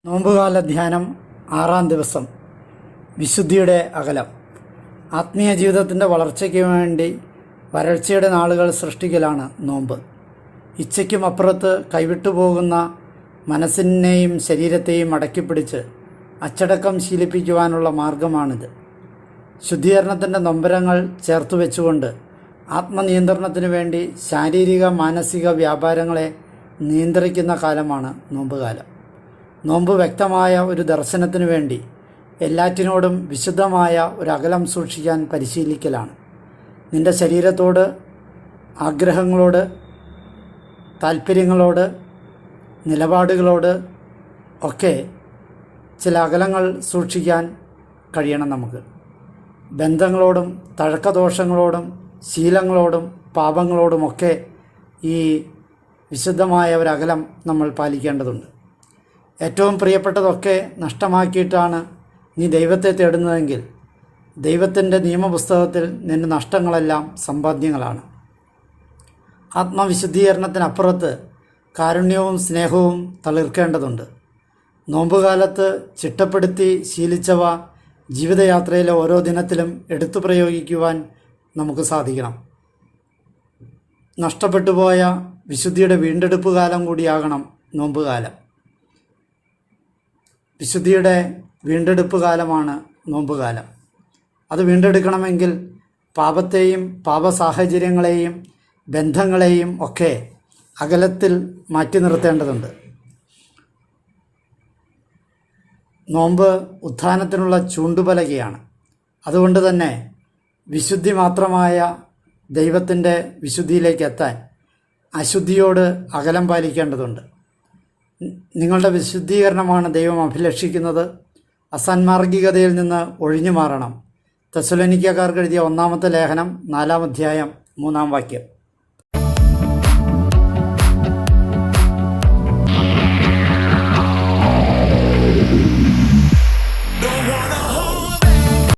നോമ്പുകാല ധ്യാനം 6-ാം ദിവസം. വിശുദ്ധിയുടെ അകലം. ആത്മീയ ജീവിതത്തിൻ്റെ വളർച്ചയ്ക്ക് വേണ്ടി വരൾച്ചയുടെ നാളുകൾ സൃഷ്ടിക്കലാണ് നോമ്പ്. ഇച്ഛയ്ക്കും അപ്പുറത്ത് കൈവിട്ടുപോകുന്ന മനസ്സിനെയും ശരീരത്തെയും അടക്കിപ്പിടിച്ച് അച്ചടക്കം ശീലിപ്പിക്കുവാനുള്ള മാർഗമാണിത്. ശുദ്ധീകരണത്തിൻ്റെ നൊമ്പരങ്ങൾ ചേർത്ത് വെച്ചുകൊണ്ട് ആത്മനിയന്ത്രണത്തിനു വേണ്ടി ശാരീരിക മാനസിക വ്യാപാരങ്ങളെ നിയന്ത്രിക്കുന്ന കാലമാണ് നോമ്പുകാലം. നോമ്പ് വ്യക്തമായ ഒരു ദർശനത്തിനു വേണ്ടി എല്ലാറ്റിനോടും വിശുദ്ധമായ ഒരു അകലം സൂക്ഷിക്കാൻ പരിശീലിക്കലാണ്. നിൻ്റെ ശരീരത്തോട്, ആഗ്രഹങ്ങളോട്, താല്പര്യങ്ങളോട്, നിലപാടുകളോട് ഒക്കെ ചില അകലങ്ങൾ സൂക്ഷിക്കാൻ കഴിയണം നമുക്ക്. ബന്ധങ്ങളോടും തഴക്കദോഷങ്ങളോടും ശീലങ്ങളോടും പാപങ്ങളോടുമൊക്കെ ഈ വിശുദ്ധമായ ഒരു അകലം നമ്മൾ പാലിക്കേണ്ടതുണ്ട്. ഏറ്റവും പ്രിയപ്പെട്ടതൊക്കെ നഷ്ടമാക്കിയിട്ടാണ് നീ ദൈവത്തെ തേടുന്നതെങ്കിൽ ദൈവത്തിൻ്റെ നിയമപുസ്തകത്തിൽ നിൻ്റെ നഷ്ടങ്ങളെല്ലാം സമ്പാദ്യങ്ങളാണ്. ആത്മവിശുദ്ധീകരണത്തിനപ്പുറത്ത് കാരുണ്യവും സ്നേഹവും തളിർക്കേണ്ടതുണ്ട്. നോമ്പുകാലത്ത് ചിട്ടപ്പെടുത്തി ശീലിച്ചവ ജീവിതയാത്രയിലെ ഓരോ ദിനത്തിലും എടുത്തു പ്രയോഗിക്കുവാൻ നമുക്ക് സാധിക്കണം. നഷ്ടപ്പെട്ടുപോയ വിശുദ്ധിയുടെ വീണ്ടെടുപ്പ് കാലം കൂടിയാകണം നോമ്പുകാലം. വിശുദ്ധിയുടെ വീണ്ടെടുപ്പ് കാലമാണ് നോമ്പുകാലം. അത് വീണ്ടെടുക്കണമെങ്കിൽ പാപത്തെയും പാപസാഹചര്യങ്ങളെയും ബന്ധങ്ങളെയും ഒക്കെ അകലത്തിൽ മാറ്റി നിർത്തേണ്ടതുണ്ട്. നോമ്പ് ഉത്ഥാനത്തിനുള്ള ചൂണ്ടുപലകയാണ്. അതുകൊണ്ട് തന്നെ വിശുദ്ധി മാത്രമായ ദൈവത്തിൻ്റെ വിശുദ്ധിയിലേക്ക് എത്താൻ അശുദ്ധിയോട് അകലം പാലിക്കേണ്ടതുണ്ട്. നിങ്ങളുടെ വിശുദ്ധീകരണമാണ് ദൈവം അഭിലഷിക്കുന്നത്. അസാൻമാർഗികതയിൽ നിന്ന് ഒഴിഞ്ഞു മാറണം. തെസ്സലോനിക്കക്കാർക്ക് എഴുതിയ 1-ാമത്തെ ലേഖനം 4-ാം അധ്യായം 3-ാം വാക്യം.